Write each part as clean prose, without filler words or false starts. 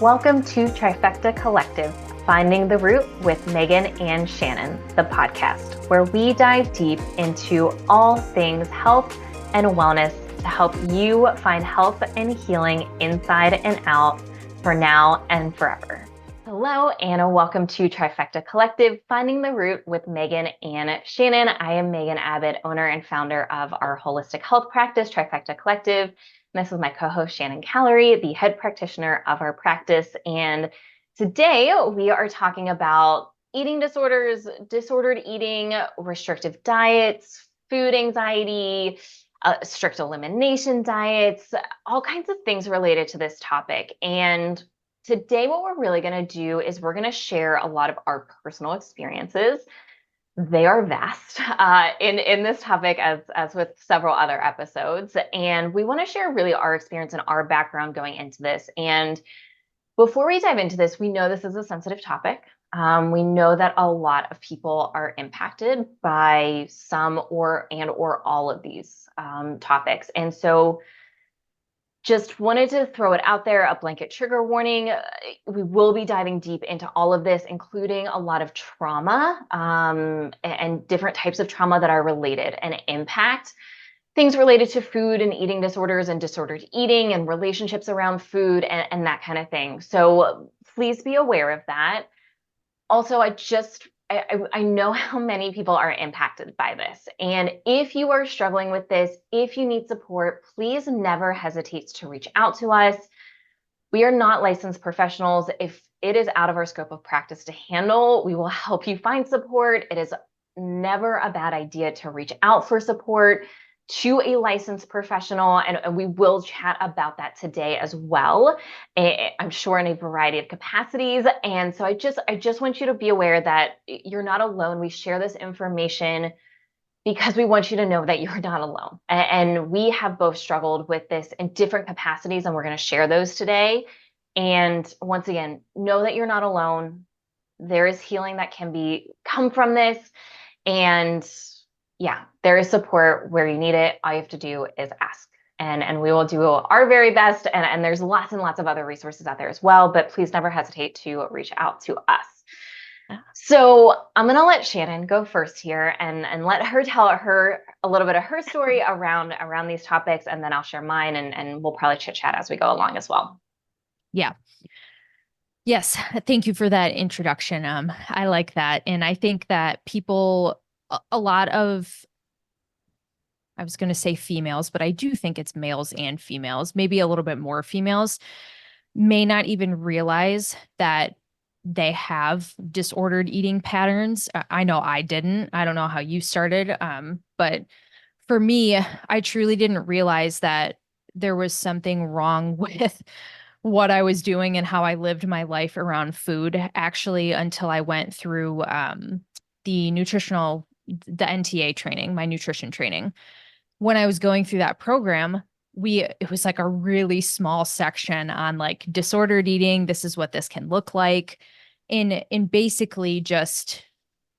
Welcome to Trifecta Collective, Finding the Root with Megan and Shannon, the podcast, where we dive deep into all things health and wellness to help you find health and healing inside and out for now and forever. Hello, and welcome to Trifecta Collective, Finding the Root with Megan and Shannon. I am Megan Abbott, owner and founder of our holistic health practice, Trifecta Collective. This is my co-host, Shannon Callery, the head practitioner of our practice. And today we are talking about eating disorders, disordered eating, restrictive diets, food anxiety, strict elimination diets, all kinds of things related to this topic. And today what we're really going to do is we're going to share a lot of our personal experiences. They are vast in this topic, as with several other episodes. And we want to share really our experience and our background going into this. And before we dive into this, we know this is a sensitive topic. We know that a lot of people are impacted by some or all of these topics. And so just wanted to throw it out there, a blanket trigger warning. We will be diving deep into all of this, including a lot of trauma and different types of trauma that are related and impact things related to food and eating disorders and disordered eating and relationships around food and that kind of thing. So please be aware of that. Also, I know how many people are impacted by this. And if you are struggling with this, if you need support, please never hesitate to reach out to us. We are not licensed professionals. If it is out of our scope of practice to handle, we will help you find support. It is never a bad idea to reach out for support to a licensed professional, and we will chat about that today as well. I'm sure in a variety of capacities. And so I just want you to be aware that you're not alone. We share this information because we want you to know that you're not alone. And we have both struggled with this in different capacities, and we're going to share those today. And once again, know that you're not alone. There is healing that can come from this. And yeah, there is support where you need it. All you have to do is ask, and we will do our very best. And there's lots and lots of other resources out there as well, but please never hesitate to reach out to us. So I'm going to let Shannon go first here and let her tell a little bit of her story around these topics, and then I'll share mine, and we'll probably chit chat as we go along as well. Yeah. Yes. Thank you for that introduction. I like that. And I think that people, a lot of, I was going to say females, but I do think it's males and females, maybe a little bit more females, may not even realize that they have disordered eating patterns. I know I didn't. I don't know how you started. But for me, I truly didn't realize that there was something wrong with what I was doing and how I lived my life around food, actually, until I went through the NTA training, my nutrition training. When I was going through that program, it was like a really small section on like disordered eating. This is what this can look like. And basically just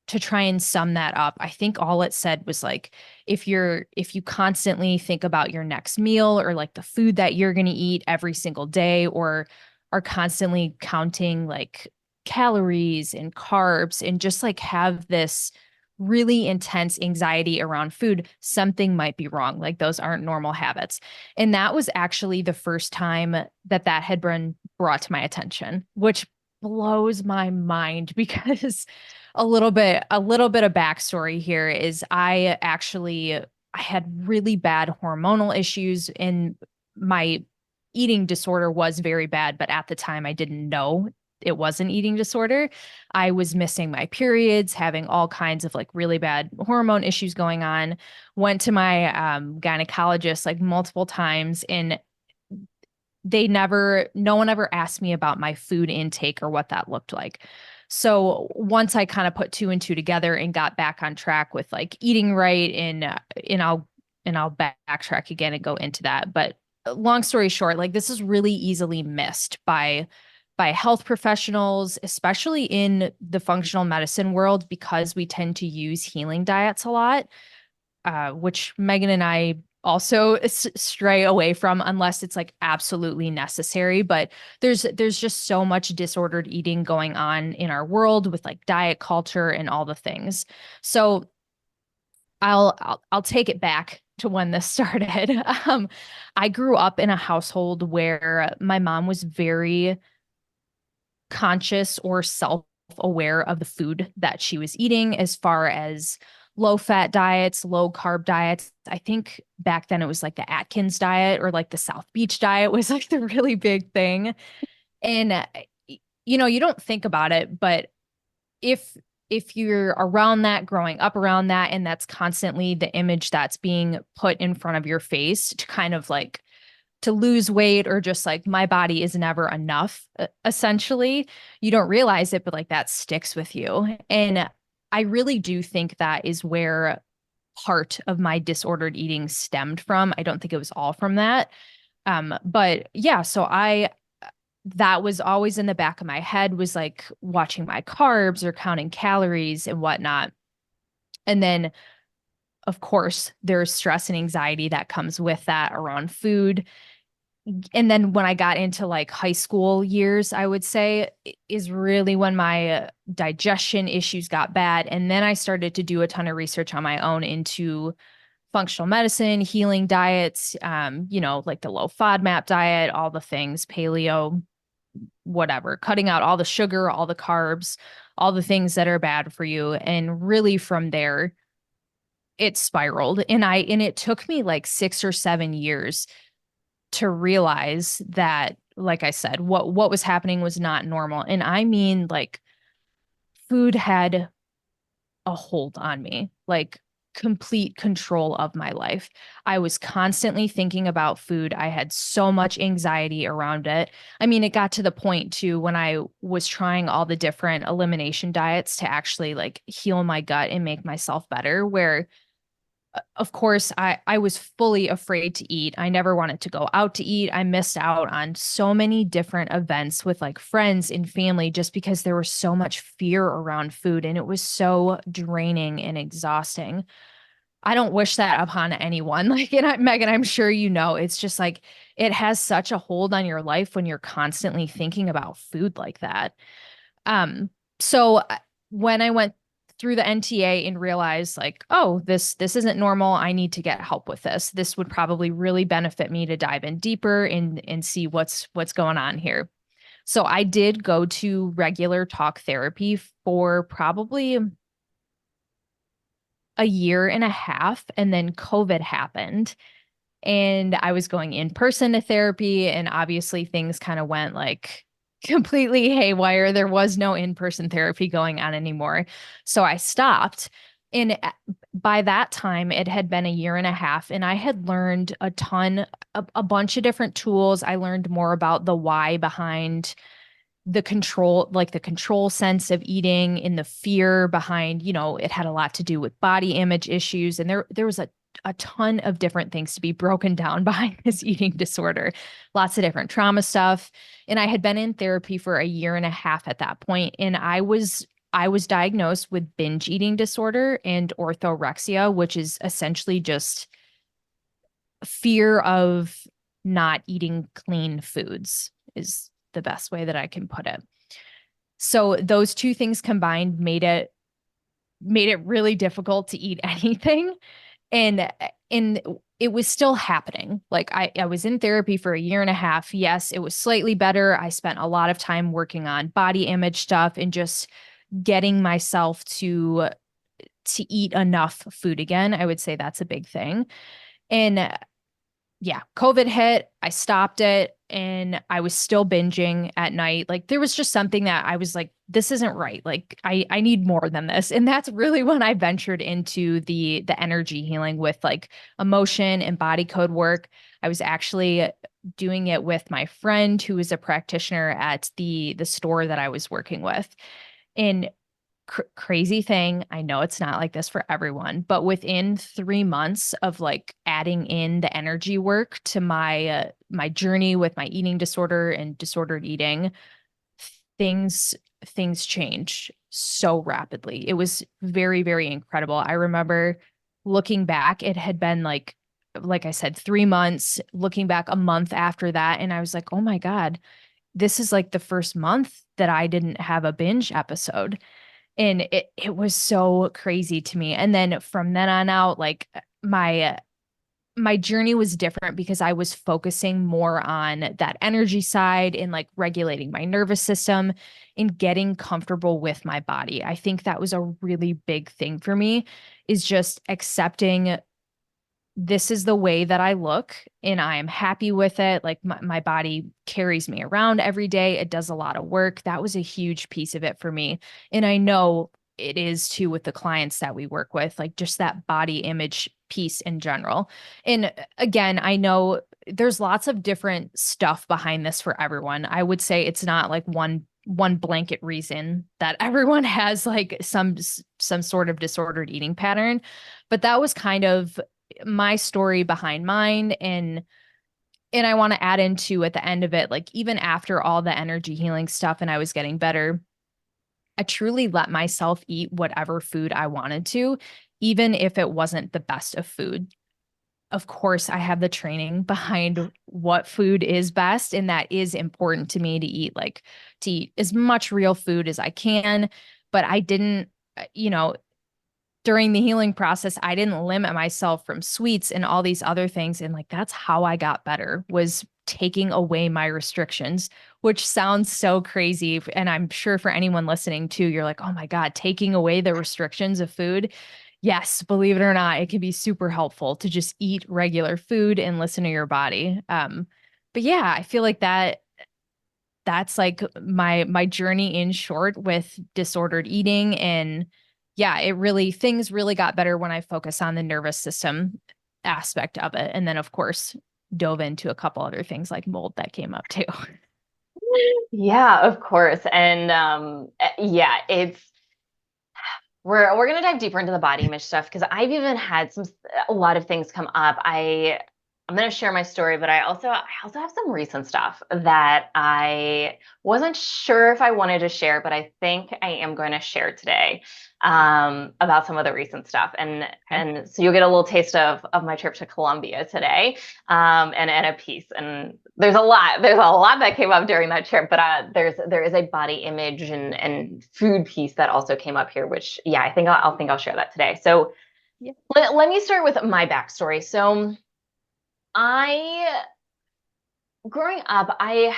to try and sum that up, I think all it said was like, if you constantly think about your next meal or like the food that you're going to eat every single day, or are constantly counting like calories and carbs and just like have this really intense anxiety around food, something might be wrong. Like those aren't normal habits. And that was actually the first time that had been brought to my attention, which blows my mind because a little bit of backstory here is I had really bad hormonal issues, and my eating disorder was very bad, but at the time I didn't know it was an eating disorder. I was missing my periods, having all kinds of like really bad hormone issues going on. Went to my gynecologist like multiple times, and no one ever asked me about my food intake or what that looked like. So once I kind of put two and two together and got back on track with like eating right, and I'll backtrack again and go into that. But long story short, like this is really easily missed by health professionals, especially in the functional medicine world, because we tend to use healing diets a lot, which Megan and I also stray away from unless it's like absolutely necessary. But there's just so much disordered eating going on in our world with like diet culture and all the things. So I'll take it back to when this started. I grew up in a household where my mom was very conscious or self-aware of the food that she was eating as far as low fat diets, low carb diets. I think back then it was like the Atkins diet or like the South Beach diet was like the really big thing. And you don't think about it, but if if you're around that, growing up around that, and that's constantly the image that's being put in front of your face to kind of like to lose weight or just like my body is never enough, essentially, you don't realize it, but like that sticks with you. And I really do think that is where part of my disordered eating stemmed from. I don't think it was all from that. But yeah, so I that was always in the back of my head was like watching my carbs or counting calories and whatnot. And then, of course, there's stress and anxiety that comes with that around food. And then when I got into like high school years, I would say is really when my digestion issues got bad. And then I started to do a ton of research on my own into functional medicine, healing diets, like the low FODMAP diet, all the things, paleo, whatever, cutting out all the sugar, all the carbs, all the things that are bad for you. And really from there, it spiraled. And it took me like 6 or 7 years to realize that, like I said, what was happening was not normal. And I mean like food had a hold on me, like complete control of my life. I was constantly thinking about food. I had so much anxiety around it. I mean, it got to the point too when I was trying all the different elimination diets to actually like heal my gut and make myself better, where of course I was fully afraid to eat. I never wanted to go out to eat. I missed out on so many different events with like friends and family just because there was so much fear around food and it was so draining and exhausting. I don't wish that upon anyone. Like, Megan, I'm sure you know, it's just like it has such a hold on your life when you're constantly thinking about food like that. Um, so when I went through the NTA and realized like, oh, this isn't normal. I need to get help with this. This would probably really benefit me to dive in deeper and see what's going on here. So I did go to regular talk therapy for probably a year and a half, and then COVID happened. And I was going in person to therapy, and obviously things kind of went like completely haywire. There was no in person therapy going on anymore. So I stopped. And by that time, it had been a year and a half, and I had learned a bunch of different tools. I learned more about the why behind the control, like the control sense of eating and the fear behind, it had a lot to do with body image issues. And there was a ton of different things to be broken down behind this eating disorder, lots of different trauma stuff. And I had been in therapy for a year and a half at that point, and I was diagnosed with binge eating disorder and orthorexia, which is essentially just fear of not eating clean foods is the best way that I can put it. So those two things combined made it really difficult to eat anything. And it was still happening. Like I was in therapy for a year and a half. Yes, it was slightly better. I spent a lot of time working on body image stuff and just getting myself to eat enough food again. I would say that's a big thing. And yeah, COVID hit, I stopped it, and I was still binging at night. Like there was just something that I was like, this isn't right. Like I need more than this. And that's really when I ventured into the energy healing with like emotion and body code work. I was actually doing it with my friend who was a practitioner at the store that I was working with. And crazy thing. I know it's not like this for everyone, but within 3 months of like adding in the energy work to my journey with my eating disorder and disordered eating, things things change so rapidly. It was very, very incredible. I remember looking back, it had been like like I said, 3 months, looking back a month after that. And I was like, oh my God, this is like the first month that I didn't have a binge episode. And it was so crazy to me. And then from then on out, like my journey was different because I was focusing more on that energy side and like regulating my nervous system and getting comfortable with my body. I think that was a really big thing for me, is just accepting this is the way that I look and I am happy with it. Like my body carries me around every day. It does a lot of work. That was a huge piece of it for me. And I know it is too with the clients that we work with, like just that body image piece in general. And again, I know there's lots of different stuff behind this for everyone. I would say it's not like one blanket reason that everyone has like some sort of disordered eating pattern, but that was kind of my story behind mine. And I want to add into at the end of it, like even after all the energy healing stuff and I was getting better, I truly let myself eat whatever food I wanted to, even if it wasn't the best of food. Of course, I have the training behind what food is best, and that is important to me, to eat as much real food as I can. But I didn't, you know, during the healing process, I didn't limit myself from sweets and all these other things. And like, that's how I got better, was taking away my restrictions, which sounds so crazy. And I'm sure for anyone listening too, you're like, oh my God, taking away the restrictions of food. Yes, believe it or not, it can be super helpful to just eat regular food and listen to your body. But yeah, I feel like that's like my journey in short with disordered eating. And yeah, things really got better when I focus on the nervous system aspect of it. And then of course dove into a couple other things like mold that came up too. Yeah, of course. And yeah, it's we're gonna dive deeper into the body image stuff because I've even had a lot of things come up. I'm gonna share my story, but I also have some recent stuff that I wasn't sure if I wanted to share, but I think I am going to share today about some of the recent stuff. Okay. And so you'll get a little taste of my trip to Colombia today, and a piece. And there's a lot that came up during that trip, but there is a body image and food piece that also came up here, which yeah, I think I'll share that today. So Yeah. let me start with my backstory. So I growing up, I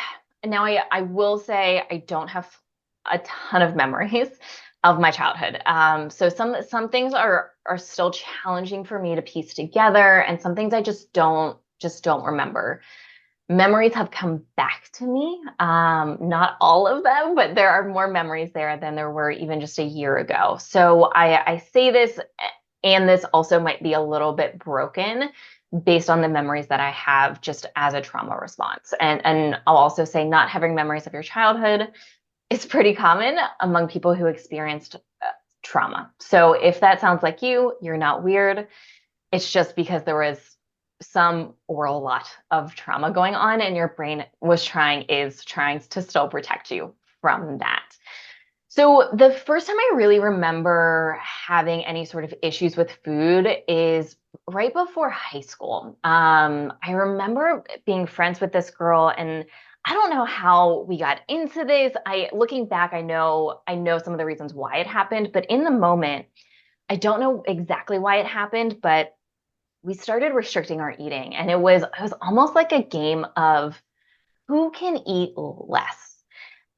will say I don't have a ton of memories of my childhood. So some things are still challenging for me to piece together, and some things I just don't remember. Memories have come back to me. Not all of them, but there are more memories there than there were even just a year ago. So I say this, and this also might be a little bit broken based on the memories that I have just as a trauma response. And I'll also say not having memories of your childhood is pretty common among people who experienced trauma. So if that sounds like you're not weird. It's just because there was some or a lot of trauma going on and your brain is trying to still protect you from that. So the first time I really remember having any sort of issues with food is right before high school. I remember being friends with this girl, and I don't know how we got into this. Looking back, I know some of the reasons why it happened, but in the moment, I don't know exactly why it happened, but we started restricting our eating, and it was almost like a game of who can eat less.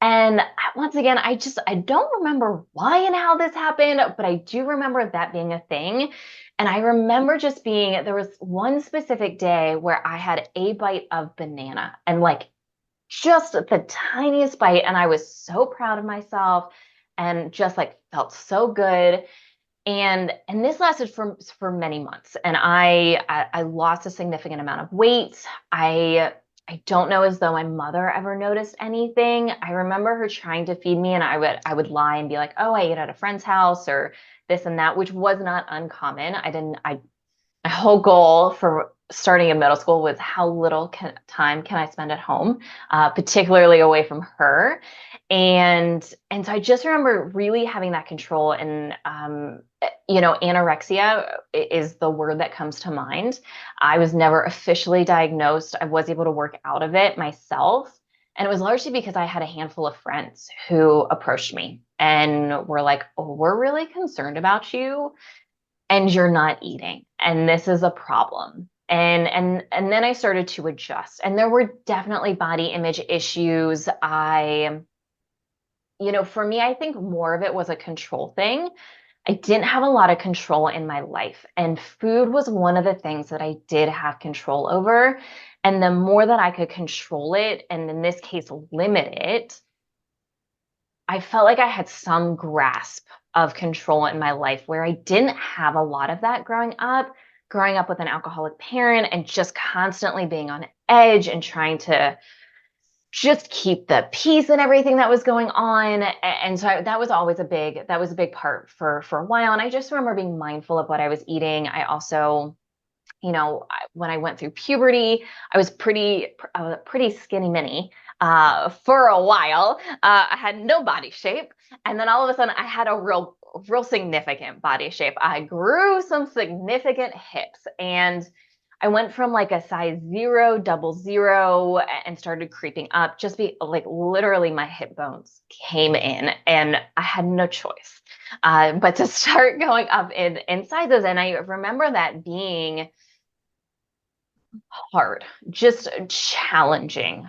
And once again, I don't remember why and how this happened, but I do remember that being a thing. And I remember just there was one specific day where I had a bite of banana, and like just the tiniest bite. And I was so proud of myself and just like felt so good. And this lasted for many months. And I lost a significant amount of weight. I don't know as though my mother ever noticed anything. I remember her trying to feed me, and I would lie and be like, "Oh, I ate at a friend's house," or this and that, which was not uncommon. I didn't I My whole goal for starting in middle school was how little time can I spend at home, particularly away from her. And so I just remember really having that control. And anorexia is the word that comes to mind. I was never officially diagnosed. I was able to work out of it myself. And it was largely because I had a handful of friends who approached me and were like, "Oh, we're really concerned about you and you're not eating. And this is a problem." And then I started to adjust. And there were definitely body image issues. For me, I think more of it was a control thing. I didn't have a lot of control in my life, and food was one of the things that I did have control over. And the more that I could control it, and in this case, limit it, I felt like I had some grasp of control in my life where I didn't have a lot of that growing up with an alcoholic parent and just constantly being on edge and trying to just keep the peace and everything that was going on. And so that was a big part for a while. And I just remember being mindful of what I was eating. I also, when I went through puberty, I was pretty skinny mini for a while. I had no body shape, and then all of a sudden, I had a real significant body shape. I grew some significant hips, and I went from like a size zero, double zero, and started creeping up. Just be like literally, my hip bones came in, and I had no choice but to start going up in sizes. And I remember that being hard, just challenging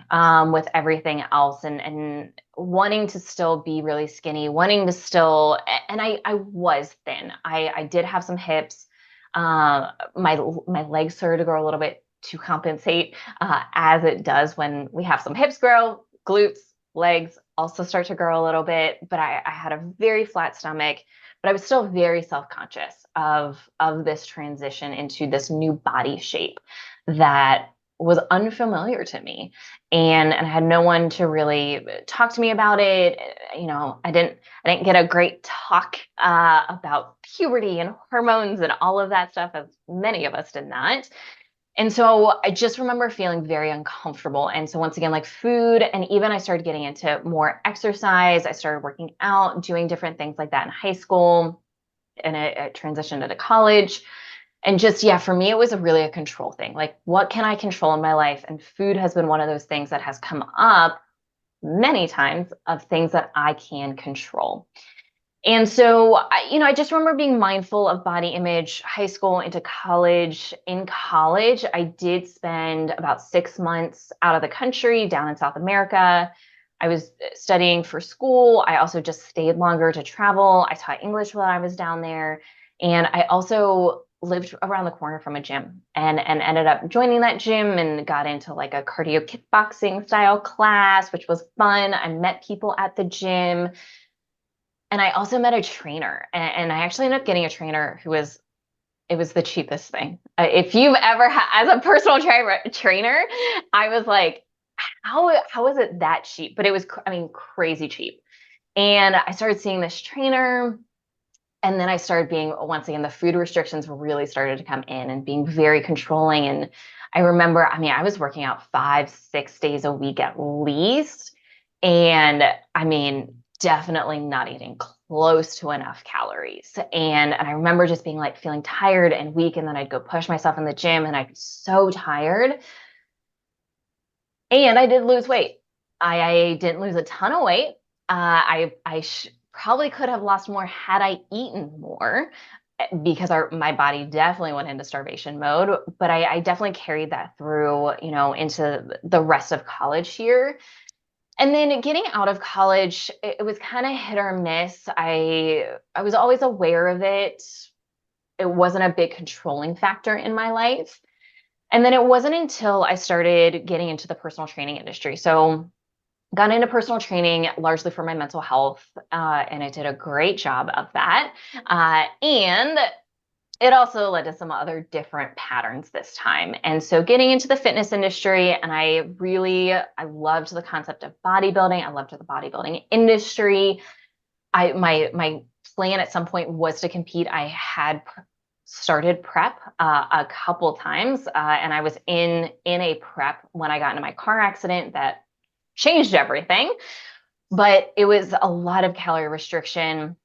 with everything else, and wanting to still be really skinny, wanting to still, and I was thin. I did have some hips. My legs started to grow a little bit to compensate, as it does when we have some hips grow, glutes, legs also start to grow a little bit. But I had a very flat stomach, but I was still very self-conscious of this transition into this new body shape that was unfamiliar to me, and I had no one to really talk to me about it. I didn't get a great talk about puberty and hormones and all of that stuff, as many of us did not. And so I just remember feeling very uncomfortable. And so once again, like food, and even I started getting into more exercise. I started working out, doing different things like that in high school, and I transitioned into college. And just, yeah, for me, it was really a control thing. Like, what can I control in my life? And food has been one of those things that has come up many times, of things that I can control. And so, I just remember being mindful of body image, high school into college. In college, I did spend about 6 months out of the country, down in South America. I was studying for school. I also just stayed longer to travel. I taught English while I was down there. And I also lived around the corner from a gym, and ended up joining that gym and got into like a cardio kickboxing style class, which was fun. I met people at the gym. And I also met a trainer, and I actually ended up getting a trainer it was the cheapest thing. If you've ever as a personal trainer, I was like, how is it that cheap? But it was, I mean, crazy cheap. And I started seeing this trainer, and then I started being, once again, the food restrictions really started to come in, and being very controlling. And I remember, I mean, I was working out 5, 6 days a week at least. And I mean, definitely not eating close to enough calories. And I remember just being like feeling tired and weak. And then I'd go push myself in the gym, and I'd be so tired. And I did lose weight. I didn't lose a ton of weight. I probably could have lost more had I eaten more, because my body definitely went into starvation mode. But I definitely carried that through, into the rest of college here. And then getting out of college, it was kind of hit or miss. I was always aware of it. It wasn't a big controlling factor in my life. And then it wasn't until I started getting into the personal training industry. So got into personal training largely for my mental health, and I did a great job of that. And it also led to some other different patterns this time. And so getting into the fitness industry, and I loved the concept of bodybuilding. I loved the bodybuilding industry. My plan at some point was to compete. I had started prep a couple times, and I was in a prep when I got into my car accident that changed everything. But it was a lot of calorie restriction,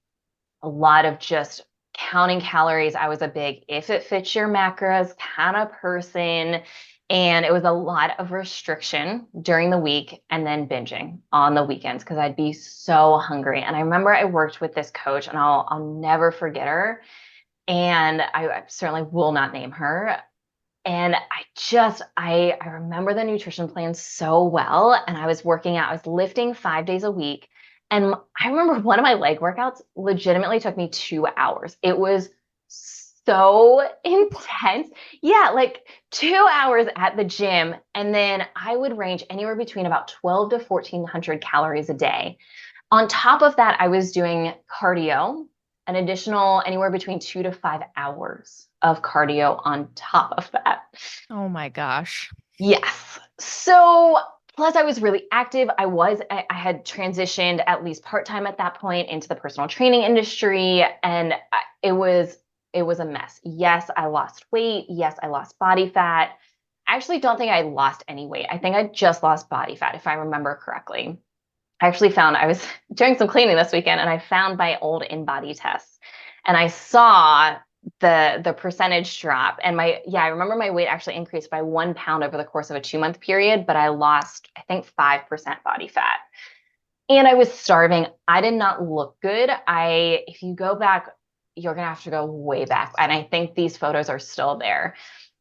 a lot of just counting calories. I was a big if it fits your macros kind of person. And it was a lot of restriction during the week and then binging on the weekends because I'd be so hungry. And I remember I worked with this coach, and I'll never forget her. And I certainly will not name her. And I remember the nutrition plan so well. And I was working out, I was lifting 5 days a week. And I remember one of my leg workouts legitimately took me 2 hours. It was so intense. Yeah, like 2 hours at the gym. And then I would range anywhere between about 12 to 1400 calories a day. On top of that, I was doing cardio, an additional anywhere between 2 to 5 hours of cardio on top of that. Oh my gosh. Yes. So, plus I was really active. I had transitioned at least part-time at that point into the personal training industry, and it was a mess. Yes, I lost weight. Yes, I lost body fat. I actually don't think I lost any weight. I think I just lost body fat, if I remember correctly. I actually found I was doing some cleaning this weekend, and I found my old InBody tests, and I saw the percentage drop. And I remember my weight actually increased by 1 pound over the course of a 2 month period, but I lost, I think, 5% body fat. And I was starving. I did not look good. If you go back, you're gonna have to go way back. And I think these photos are still there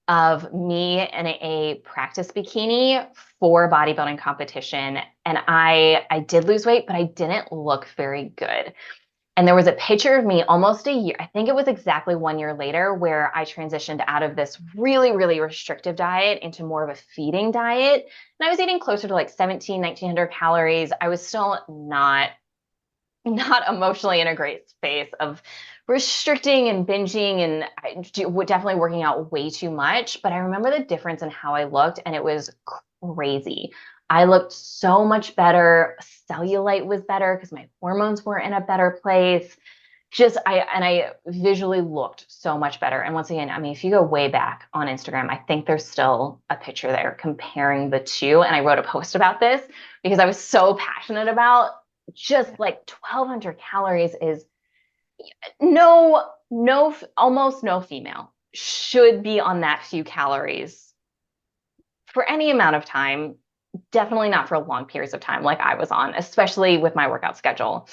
of me in a practice bikini for a bodybuilding competition. And I did lose weight, but I didn't look very good. And there was a picture of me almost a year, I think it was exactly 1 year later, where I transitioned out of this really, really restrictive diet into more of a feeding diet. And I was eating closer to like 1900 calories. I was still not emotionally in a great space of restricting and binging, and definitely working out way too much. But I remember the difference in how I looked, and it was crazy. I looked so much better. Cellulite was better because my hormones were in a better place. I visually looked so much better. And once again, I mean, if you go way back on Instagram, I think there's still a picture there comparing the two. And I wrote a post about this because I was so passionate about just like 1200 calories is almost no female should be on that few calories for any amount of time. Definitely not for long periods of time like I was on, especially with my workout schedule.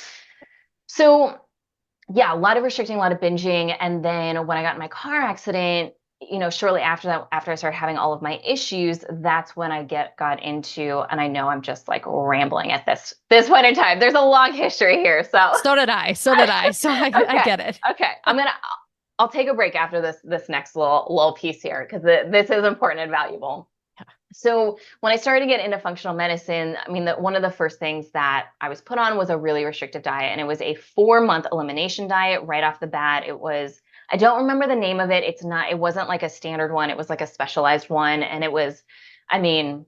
So yeah, a lot of restricting, a lot of binging. And then when I got in my car accident, shortly after that, after I started having all of my issues, that's when I got into, and I know I'm just like rambling at this point in time. There's a long history here. So did I. So did I. So I Okay. get it. Okay. I'll take a break after this next little piece here because this is important and valuable. So when I started to get into functional medicine, I mean, one of the first things that I was put on was a really restrictive diet, and it was a 4 month elimination diet right off the bat. I don't remember the name of it. It wasn't like a standard one. It was like a specialized one. And it was, I mean,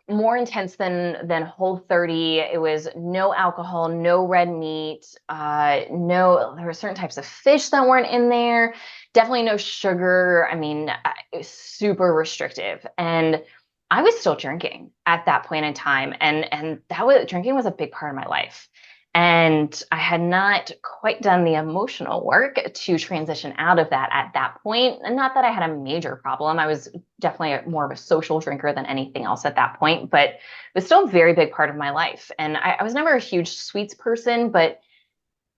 more intense than Whole30. It was no alcohol, no red meat, there were certain types of fish that weren't in there, definitely no sugar. I mean, it was super restrictive. And I was still drinking at that point in time. And drinking was a big part of my life. And I had not quite done the emotional work to transition out of that at that point. And not that I had a major problem. I was definitely more of a social drinker than anything else at that point, but it was still a very big part of my life. And I was never a huge sweets person, but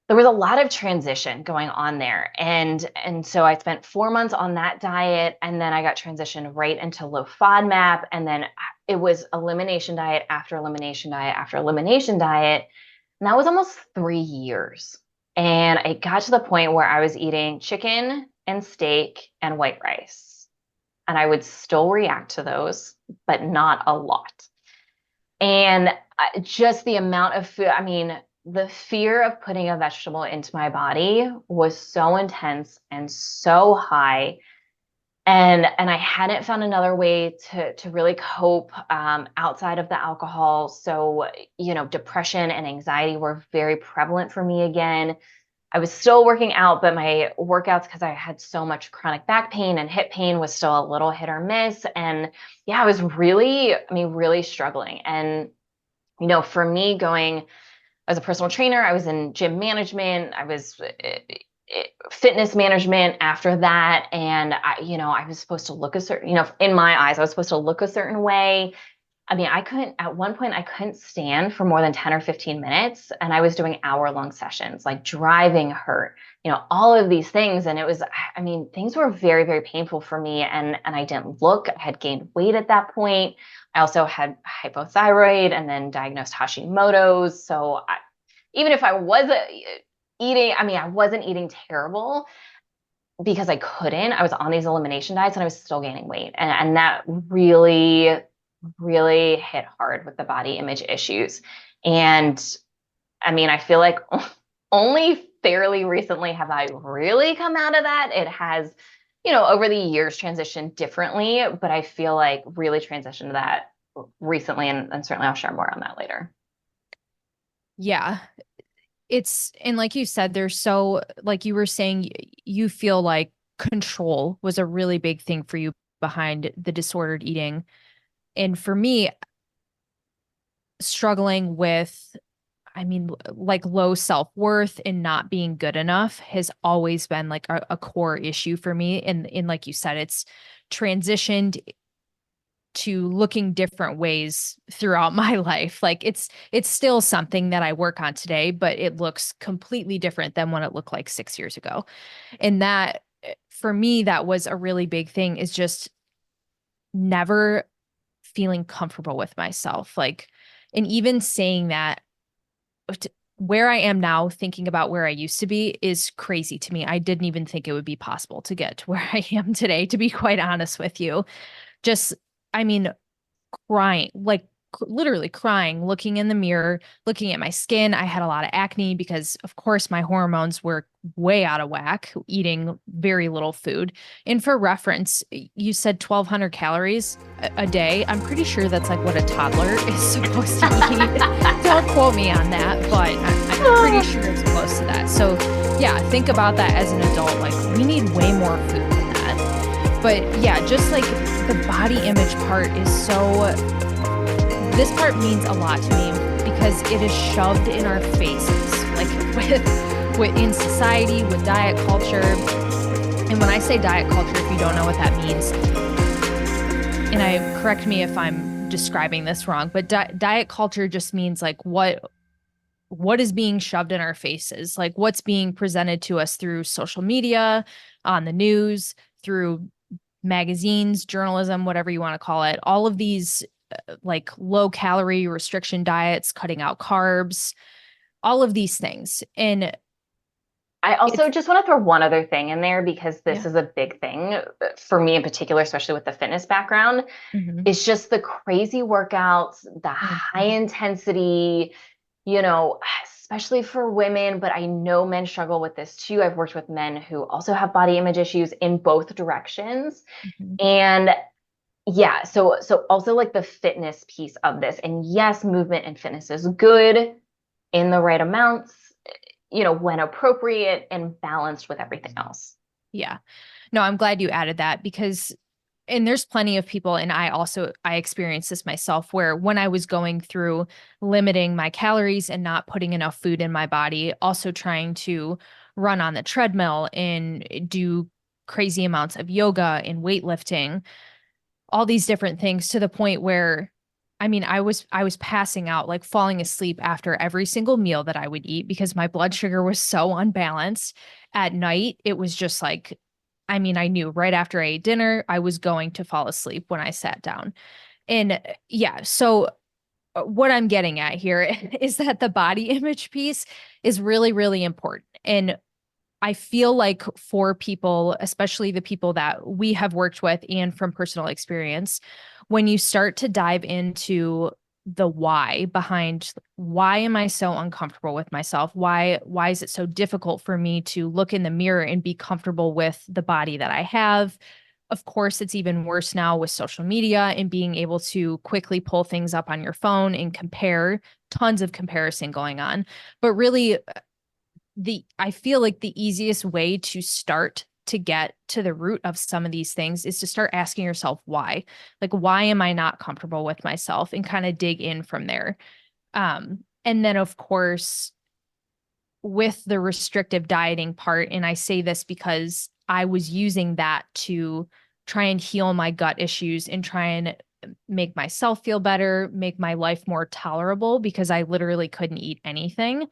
there was a lot of transition going on there. And so I spent 4 months on that diet, and then I got transitioned right into low FODMAP. And then it was elimination diet after elimination diet after elimination diet. And that was almost 3 years. And it got to the point where I was eating chicken and steak and white rice. And I would still react to those, but not a lot. And just the amount of food, I mean, the fear of putting a vegetable into my body was so intense and so high. And I hadn't found another way to really cope outside of the alcohol. So, depression and anxiety were very prevalent for me again. I was still working out, but my workouts, because I had so much chronic back pain and hip pain, was still a little hit or miss. And yeah, I was really, I mean, really struggling. And, for me going as a personal trainer, I was in gym management, I was fitness management after that. And I was supposed to look a certain, in my eyes, I was supposed to look a certain way. I mean, at one point, I couldn't stand for more than 10 or 15 minutes. And I was doing hour-long sessions, like driving hurt, all of these things. And it was, I mean, things were very, very painful for me. And I didn't look, I had gained weight at that point. I also had hypothyroid and then diagnosed Hashimoto's. So even if I was eating, I mean, I wasn't eating terrible because I couldn't. I was on these elimination diets and I was still gaining weight. And that really, really hit hard with the body image issues. And I mean, I feel like only fairly recently have I really come out of that. It has, over the years transitioned differently, but I feel like really transitioned to that recently. And certainly I'll share more on that later. Yeah. And like you said, like you were saying, you feel like control was a really big thing for you behind the disordered eating. And for me, struggling with, I mean, like low self-worth and not being good enough has always been like a core issue for me. And like you said, it's transitioned to looking different ways throughout my life. Like it's still something that I work on today, but it looks completely different than what it looked like 6 years ago. And that for me, that was a really big thing, is just never feeling comfortable with myself. Like, and even saying that, where I am now, thinking about where I used to be is crazy to me. I didn't even think it would be possible to get to where I am today, to be quite honest with you. Just, I mean, crying, like literally crying, looking in the mirror, looking at my skin. I had a lot of acne because, of course, my hormones were way out of whack, eating very little food. And for reference, you said 1,200 calories a day. I'm pretty sure that's like what a toddler is supposed to eat. Don't quote me on that, but I'm pretty sure it's close to that. So, yeah, think about that as an adult. Like, we need way more food than that. But yeah, just like the body image part is this part means a lot to me because it is shoved in our faces, like with in society, with diet culture. And when I say diet culture, if you don't know what that means, and correct me if I'm describing this wrong, but diet culture just means like what is being shoved in our faces, like what's being presented to us through social media, on the news, through magazines, journalism, whatever you want to call it. All of these like low calorie restriction diets, cutting out carbs, all of these things. And I also just want to throw one other thing in there because this yeah. is a big thing for me in particular, especially with the fitness background. Mm-hmm. It's just the crazy workouts, the high intensity, especially for women, but I know men struggle with this too. I've worked with men who also have body image issues in both directions. Mm-hmm. And yeah, so also like the fitness piece of this. And yes, movement and fitness is good in the right amounts, when appropriate and balanced with everything else. Yeah. No, I'm glad you added that because, and there's plenty of people, and I experienced this myself, where when I was going through limiting my calories and not putting enough food in my body, also trying to run on the treadmill and do crazy amounts of yoga and weightlifting, all these different things, to the point where, I mean, I was passing out, like falling asleep after every single meal that I would eat because my blood sugar was so unbalanced. At night, it was just like, I mean, I knew right after I ate dinner, I was going to fall asleep when I sat down. And yeah, so what I'm getting at here is that the body image piece is really, really important. And I feel like for people, especially the people that we have worked with and from personal experience, when you start to dive into the why behind, why am I so uncomfortable with myself? Why is it so difficult for me to look in the mirror and be comfortable with the body that I have? Of course, it's even worse now with social media and being able to quickly pull things up on your phone and compare, tons of comparison going on. But really, I feel like the easiest way to start to get to the root of some of these things is to start asking yourself why. Like, why am I not comfortable with myself, and kind of dig in from there. And then of course, with the restrictive dieting part, and I say this because I was using that to try and heal my gut issues and try and make myself feel better, make my life more tolerable, because I literally couldn't eat anything.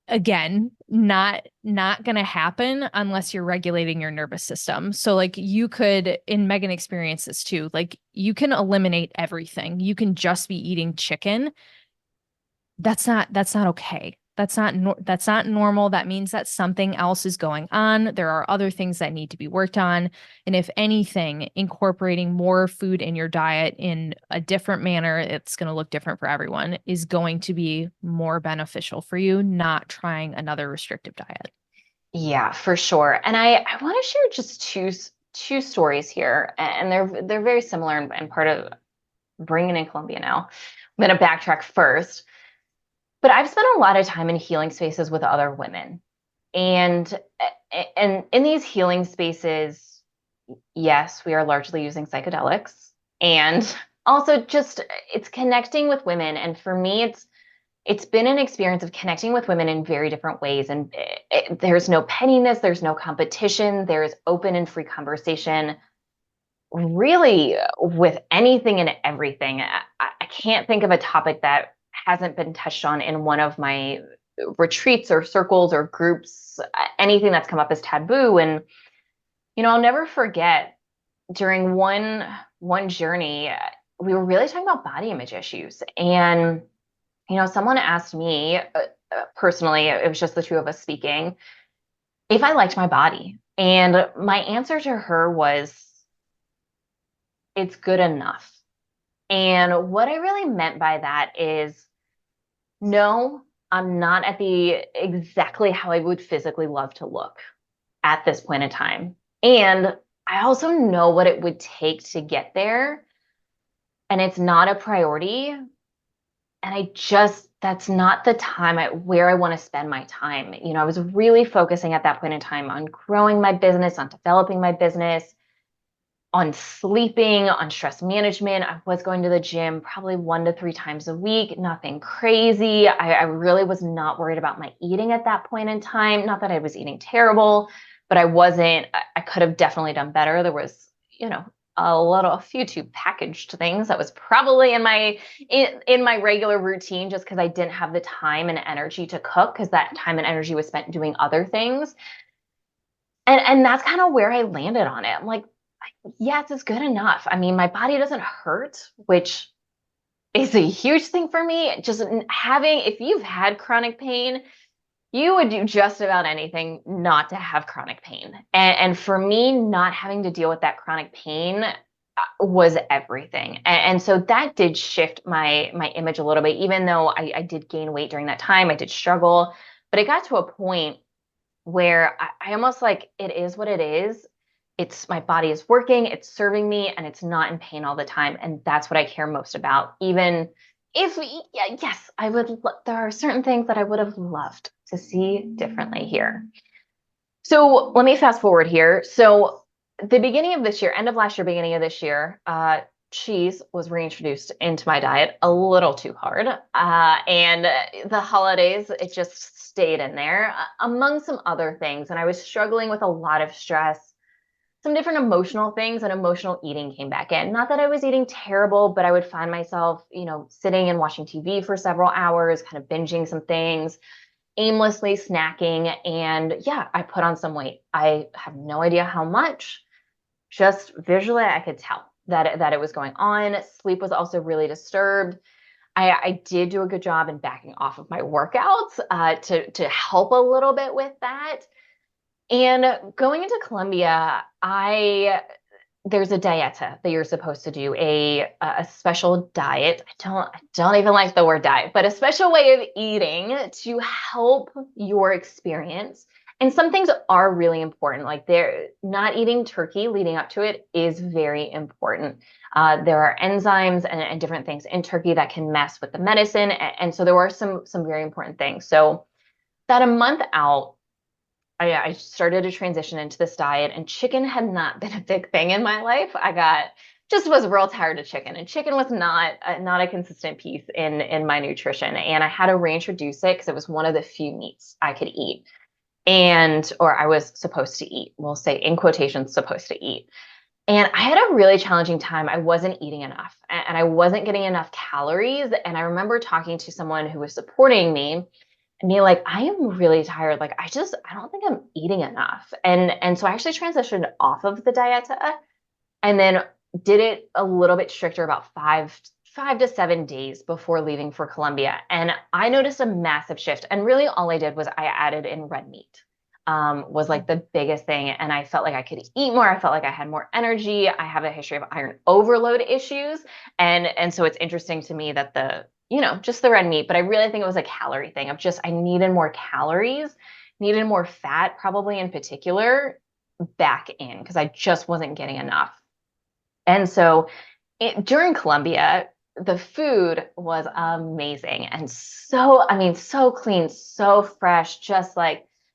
Again, not going to happen unless you're regulating your nervous system. So like, you could, in Megan experience this too, like you can eliminate everything. You can just be eating chicken. That's not okay. That's not normal. That means that something else is going on. There are other things that need to be worked on. And if anything, incorporating more food in your diet in a different manner, it's going to look different for everyone, is going to be more beneficial for you, not trying another restrictive diet. Yeah, for sure. And I want to share just two stories here, and they're very similar and part of bringing in Colombia now. I'm going to backtrack first, but I've spent a lot of time in healing spaces with other women, and and in these healing spaces, yes, we are largely using psychedelics, and also just it's connecting with women. And for me, it's been an experience of connecting with women in very different ways. And there's no pettiness, there's no competition, there's open and free conversation, really, with anything and everything. I can't think of a topic that hasn't been touched on in one of my retreats or circles or groups, anything that's come up as taboo. And, I'll never forget during one journey, we were really talking about body image issues. And someone asked me personally, it was just the two of us speaking, if I liked my body. And my answer to her was, it's good enough. And what I really meant by that is, no, I'm not at the exactly how I would physically love to look at this point in time. And I also know what it would take to get there. And it's not a priority. And that's not the time where I want to spend my time. I was really focusing at that point in time on growing my business, on developing my business, on sleeping, on stress management. I was going to the gym probably 1 to 3 times a week, nothing crazy. I really was not worried about my eating at that point in time. Not that I was eating terrible, but I could have definitely done better. There was, a few too packaged things that was probably in my regular routine, just because I didn't have the time and energy to cook, because that time and energy was spent doing other things. And that's kind of where I landed on it. I'm like, yes, it's good enough. I mean, my body doesn't hurt, which is a huge thing for me. Just having, if you've had chronic pain, you would do just about anything not to have chronic pain. And for me, not having to deal with that chronic pain was everything. And so that did shift my image a little bit, even though I did gain weight during that time. I did struggle, but it got to a point where I almost like, it is what it is. It's my body is working, it's serving me, and it's not in pain all the time. And that's what I care most about. Even if, yeah, yes, there are certain things that I would have loved to see differently here. So let me fast forward here. So the beginning of this year, end of last year, beginning of this year, cheese was reintroduced into my diet a little too hard. And the holidays, it just stayed in there, among some other things. And I was struggling with a lot of stress, some different emotional things, and emotional eating came back in. Not that I was eating terrible, but I would find myself, sitting and watching TV for several hours, kind of binging some things, aimlessly snacking. And yeah, I put on some weight. I have no idea how much. Just visually, I could tell that it was going on. Sleep was also really disturbed. I did do a good job in backing off of my workouts to help a little bit with that. And going into Colombia, there's a dieta that you're supposed to do, a special diet. I don't even like the word diet, but a special way of eating to help your experience. And some things are really important, like they're not eating turkey leading up to it is very important. There are enzymes and different things in turkey that can mess with the medicine. And so there are some very important things. So about a month out, I started to transition into this diet, and chicken had not been a big thing in my life. Just was real tired of chicken, and chicken was not a consistent piece in my nutrition. And I had to reintroduce it because it was one of the few meats I could eat, or I was supposed to eat. We'll say in quotations, supposed to eat. And I had a really challenging time. I wasn't eating enough, and I wasn't getting enough calories. And I remember talking to someone who was supporting me and being like, I am really tired. Like, I don't think I'm eating enough. And so I actually transitioned off of the dieta and then did it a little bit stricter about five to 7 days before leaving for Colombia. And I noticed a massive shift. And really all I did was I added in red meat. Was like the biggest thing. And I felt like I could eat more. I felt like I had more energy. I have a history of iron overload issues. And so it's interesting to me that just the red meat, but I really think it was a calorie thing of just, I needed more calories, needed more fat, probably in particular, back in because I just wasn't getting enough. And so during Colombia, the food was amazing and so clean, so fresh,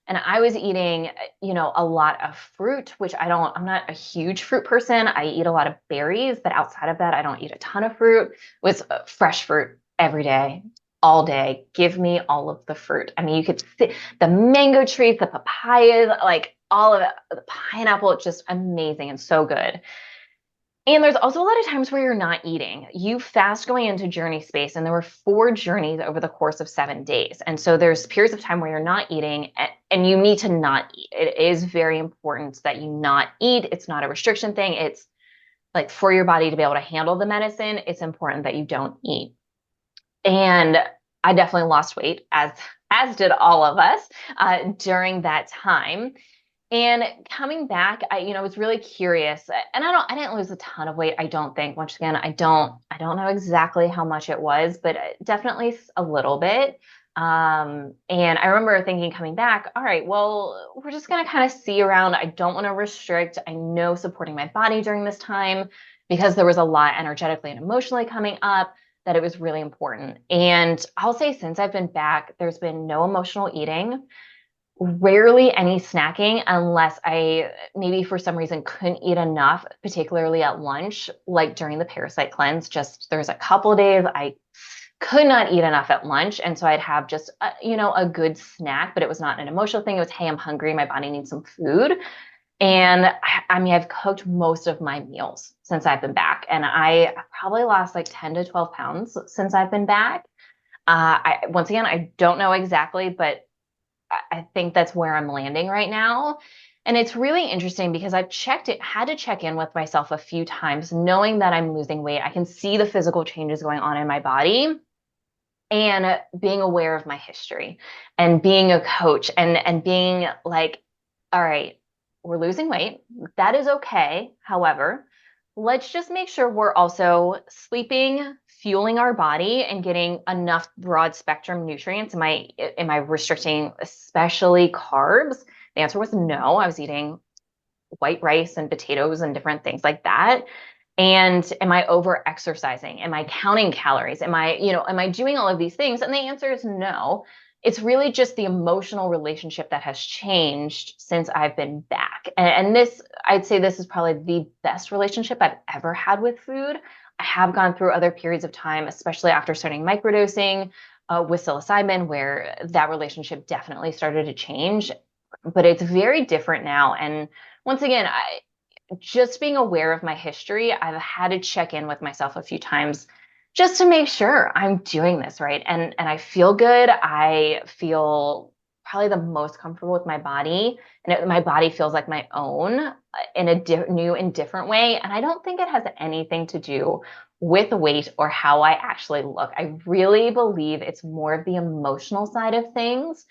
and I was eating, a lot of fruit, which I'm not a huge fruit person. I eat a lot of berries, but outside of that, I don't eat a ton of fruit. It was fresh fruit every day, all day. Give me all of the fruit. I mean, you could see the mango trees, the papayas, like all of it, the pineapple, it's just amazing and so good. And there's also a lot of times where you're not eating. You fast going into journey space, and there were 4 journeys over the course of 7 days. And so there's periods of time where you're not eating, and you need to not eat. It is very important that you not eat. It's not a restriction thing. It's like for your body to be able to handle the medicine, it's important that you don't eat. And I definitely lost weight, as did all of us during that time. And coming back, I was really curious, and I didn't lose a ton of weight. I don't think. Once again, I don't know exactly how much it was, but definitely a little bit. And I remember thinking coming back, all right, well, we're just gonna kind of see around. I don't want to restrict. I know supporting my body during this time because there was a lot energetically and emotionally coming up that it was really important. And I'll say since I've been back, there's been no emotional eating, rarely any snacking unless I maybe for some reason couldn't eat enough, particularly at lunch, like during the parasite cleanse. Just there's a couple of days I could not eat enough at lunch. And so I'd have just, a good snack, but it was not an emotional thing. It was, hey, I'm hungry. My body needs some food. And I mean, I've cooked most of my meals since I've been back. And I probably lost like 10 to 12 pounds since I've been back. Once again, I don't know exactly, but I think that's where I'm landing right now. And it's really interesting because had to check in with myself a few times, knowing that I'm losing weight. I can see the physical changes going on in my body and being aware of my history and being a coach and being like, all right, we're losing weight. That is okay. However, let's just make sure we're also sleeping, fueling our body, and getting enough broad spectrum nutrients. Am I restricting especially carbs? The answer was no. I was eating white rice and potatoes and different things like that. And am I over exercising? Am I counting calories? Am I doing all of these things? And the answer is no. It's really just the emotional relationship that has changed since I've been back. And I'd say this is probably the best relationship I've ever had with food. I have gone through other periods of time, especially after starting microdosing with psilocybin, where that relationship definitely started to change. But it's very different now. And once again, just being aware of my history, I've had to check in with myself a few times just to make sure I'm doing this right. And I feel good. I feel probably the most comfortable with my body, and my body feels like my own in a new and different way. And I don't think it has anything to do with weight or how I actually look. I really believe it's more of the emotional side of things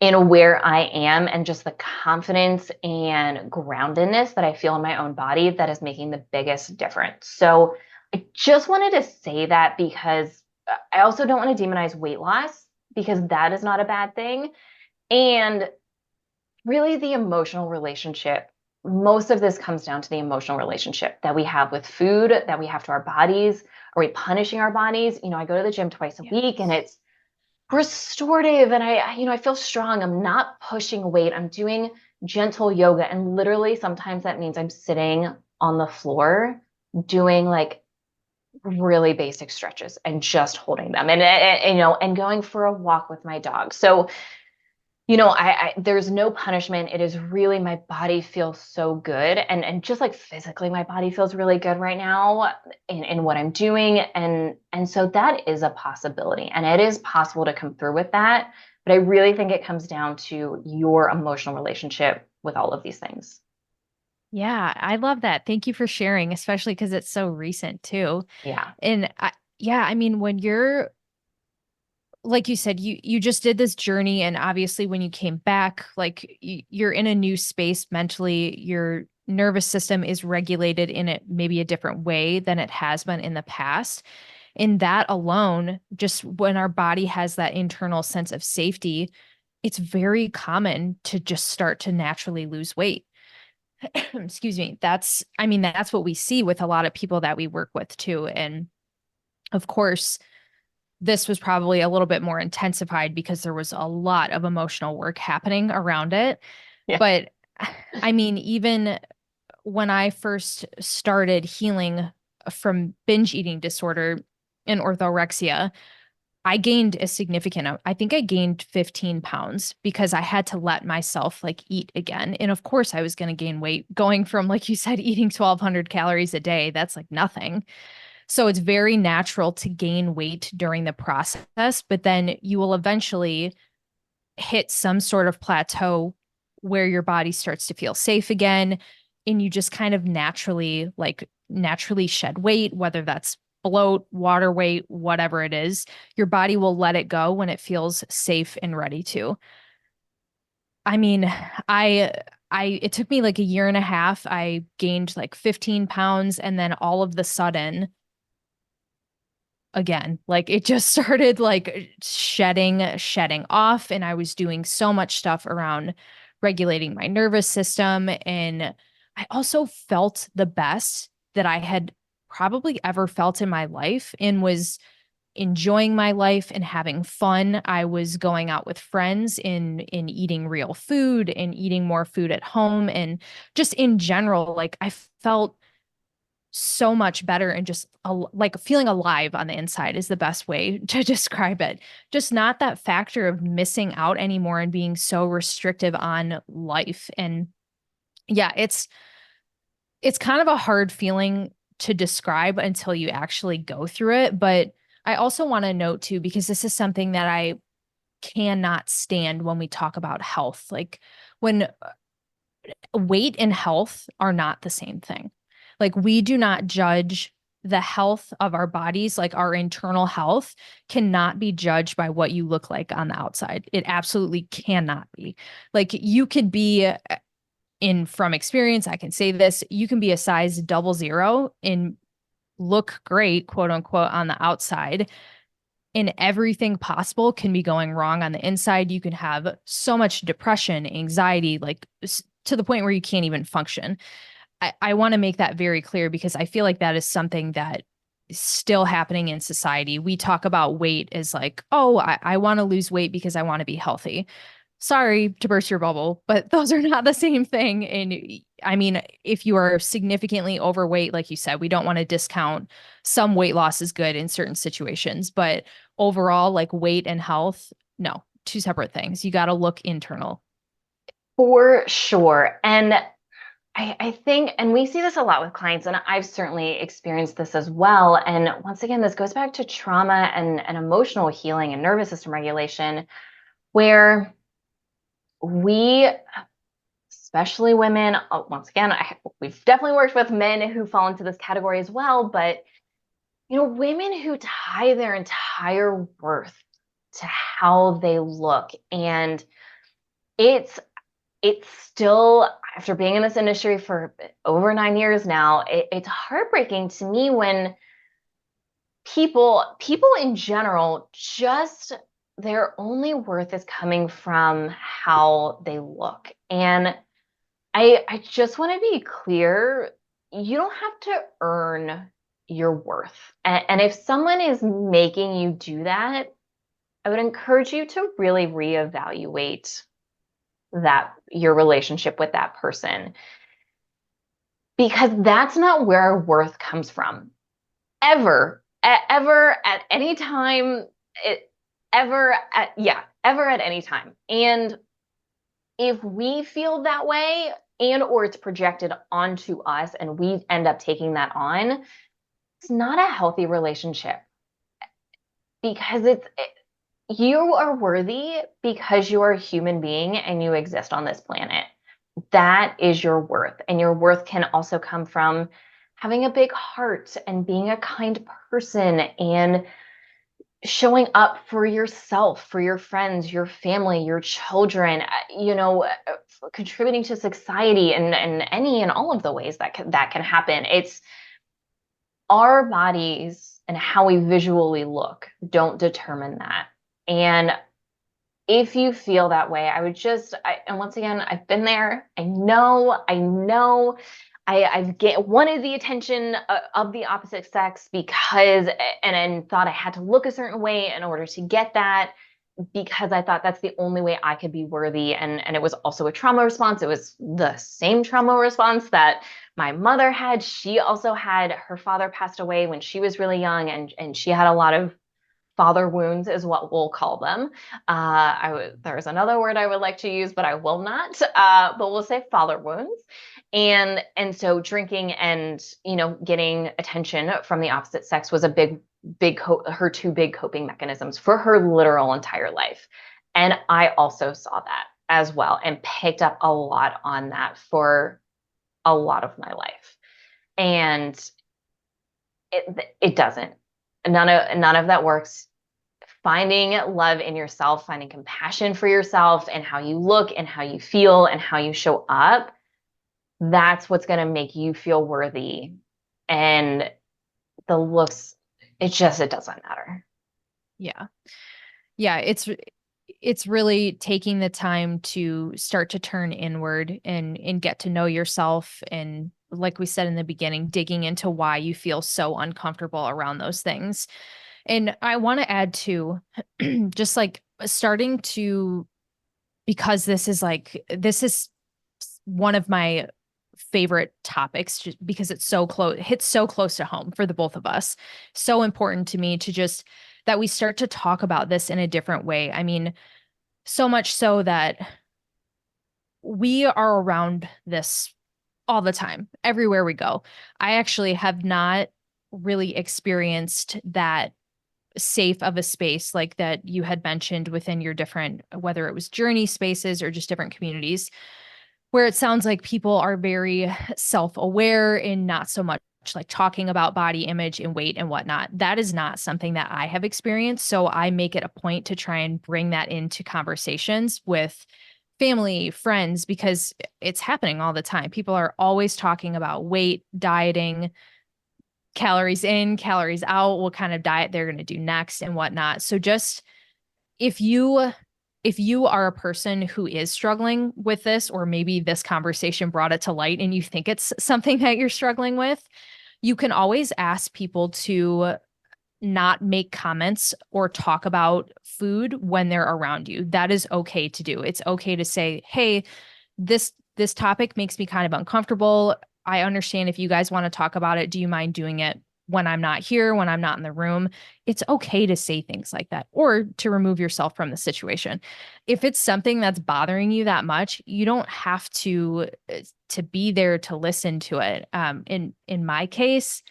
in where I am and just the confidence and groundedness that I feel in my own body that is making the biggest difference. So I just wanted to say that because I also don't want to demonize weight loss because that is not a bad thing. And really the emotional relationship, most of this comes down to the emotional relationship that we have with food, that we have to our bodies. Are we punishing our bodies? I go to the gym twice a week, and it's restorative, and I feel strong. I'm not pushing weight. I'm doing gentle yoga, and literally sometimes that means I'm sitting on the floor doing like really basic stretches and just holding them, and going for a walk with my dog. So there's no punishment. It is really, my body feels so good. And just like physically, my body feels really good right now in what I'm doing. And so that is a possibility. And it is possible to come through with that. But I really think it comes down to your emotional relationship with all of these things. Yeah, I love that. Thank you for sharing, especially because it's so recent too. Yeah. And yeah, I mean, when you're like you said, you just did this journey, and obviously when you came back, like you're in a new space mentally, your nervous system is regulated in it maybe a different way than it has been in the past. In that alone, just when our body has that internal sense of safety, it's very common to just start to naturally lose weight. Excuse me. I mean, that's what we see with a lot of people that we work with too. And of course, this was probably a little bit more intensified because there was a lot of emotional work happening around it. Yeah. But I mean, even when I first started healing from binge eating disorder and orthorexia, I gained a significant, I think I gained 15 pounds because I had to let myself like eat again. And of course, I was going to gain weight going from, like you said, eating 1,200 calories a day. That's like nothing. So it's very natural to gain weight during the process, but then you will eventually hit some sort of plateau where your body starts to feel safe again. And you just kind of naturally shed weight, whether that's bloat, water weight, whatever it is. Your body will let it go when it feels safe and ready to. I mean, I it took me like a year and a half. I gained like 15 pounds, and then all of the sudden again, like it just started like shedding off, and I was doing so much stuff around regulating my nervous system, and I also felt the best that I had probably ever felt in my life, and was enjoying my life and having fun. I was going out with friends in eating real food and eating more food at home, and just in general, like I felt so much better, and just like feeling alive on the inside is the best way to describe it. Just not that factor of missing out anymore and being so restrictive on life. And yeah, it's kind of a hard feeling to describe until you actually go through it. But I also want to note too, because this is something that I cannot stand when we talk about health. Like when weight and health are not the same thing. Like we do not judge the health of our bodies, like our internal health cannot be judged by what you look like on the outside. It absolutely cannot be. Like you could be in from experience, I can say this, you can be a size 00 and look great, quote unquote, on the outside, and everything possible can be going wrong on the inside. You can have so much depression, anxiety, like to the point where you can't even function. I want to make that very clear because I feel like that is something that is still happening in society. We talk about weight as like, oh, I want to lose weight because I want to be healthy. Sorry to burst your bubble, but those are not the same thing. And I mean, if you are significantly overweight, like you said, we don't want to discount some weight loss is good in certain situations, but overall, like weight and health, no, two separate things. You got to look internal. For sure. And I think, and we see this a lot with clients, and I've certainly experienced this as well. And once again, this goes back to trauma and emotional healing and nervous system regulation, where we, especially women, once again, we've definitely worked with men who fall into this category as well, but women who tie their entire worth to how they look. And it's it's still, after being in this industry for over 9 years now, it's heartbreaking to me when people in general, just their only worth is coming from how they look. And I just want to be clear, you don't have to earn your worth. And if someone is making you do that, I would encourage you to really reevaluate that your relationship with that person, because that's not where our worth comes from ever, ever at any time, it, ever at, yeah, ever at any time. And if we feel that way and or it's projected onto us and we end up taking that on, it's not a healthy relationship, because you are worthy because you are a human being and you exist on this planet. That is your worth. And your worth can also come from having a big heart and being a kind person and showing up for yourself, for your friends, your family, your children, contributing to society and any and all of the ways that can happen. It's our bodies and how we visually look don't determine that. And if you feel that way, I would and once again, I've been there. I know, I've wanted the attention of the opposite sex because, and thought I had to look a certain way in order to get that, because I thought that's the only way I could be worthy. And it was also a trauma response. It was the same trauma response that my mother had. She also had, her father passed away when she was really young, and she had a lot of father wounds, is what we'll call them. There's another word I would like to use, but I will not. But we'll say father wounds. And so drinking and getting attention from the opposite sex was a her two big coping mechanisms for her literal entire life. And I also saw that as well and picked up a lot on that for a lot of my life. And it doesn't. None of that works. Finding love in yourself, finding compassion for yourself and how you look and how you feel and how you show up, that's what's going to make you feel worthy. And the looks, it doesn't matter. Yeah. Yeah. It's really taking the time to start to turn inward and get to know yourself. And like we said in the beginning, digging into why you feel so uncomfortable around those things. And I want to add to just like starting to, because this is one of my favorite topics, just because it's so close, hits so close to home for the both of us. So important to me to just that we start to talk about this in a different way. I mean, so much so that we are around this all the time, everywhere we go. I actually have not really experienced that safe of a space like that you had mentioned within your different, whether it was journey spaces or just different communities, where it sounds like people are very self-aware and not so much like talking about body image and weight and whatnot. That is not something that I have experienced. So I make it a point to try and bring that into conversations with family, friends, because it's happening all the time. People are always talking about weight, dieting, calories in, calories out, what kind of diet they're going to do next and whatnot. So just if you are a person who is struggling with this, or maybe this conversation brought it to light and you think it's something that you're struggling with, you can always ask people to not make comments or talk about food when they're around you. That is okay to do. It's okay to say, "Hey, this topic makes me kind of uncomfortable. I understand if you guys want to talk about it. Do you mind doing it when I'm not here, when I'm not in the room?" It's okay to say things like that or to remove yourself from the situation. If it's something that's bothering you that much, you don't have to be there to listen to it. In my case,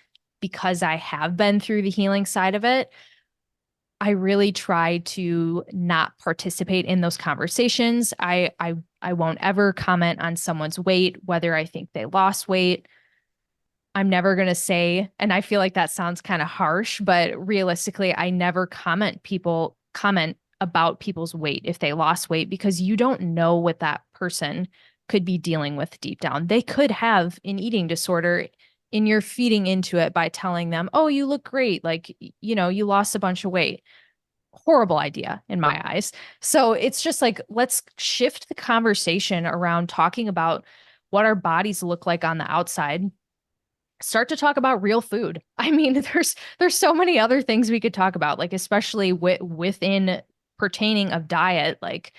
because I have been through the healing side of it, I really try to not participate in those conversations. I won't ever comment on someone's weight, whether I think they lost weight. I'm never going to say, and I feel like that sounds kind of harsh, but realistically, I never comment about people's weight if they lost weight, because you don't know what that person could be dealing with deep down. They could have an eating disorder and you're feeding into it by telling them, "Oh, you look great. Like, you lost a bunch of weight." Horrible idea in my eyes. So it's just like, let's shift the conversation around talking about what our bodies look like on the outside. Start to talk about real food. I mean, there's so many other things we could talk about, like especially within pertaining of diet, like,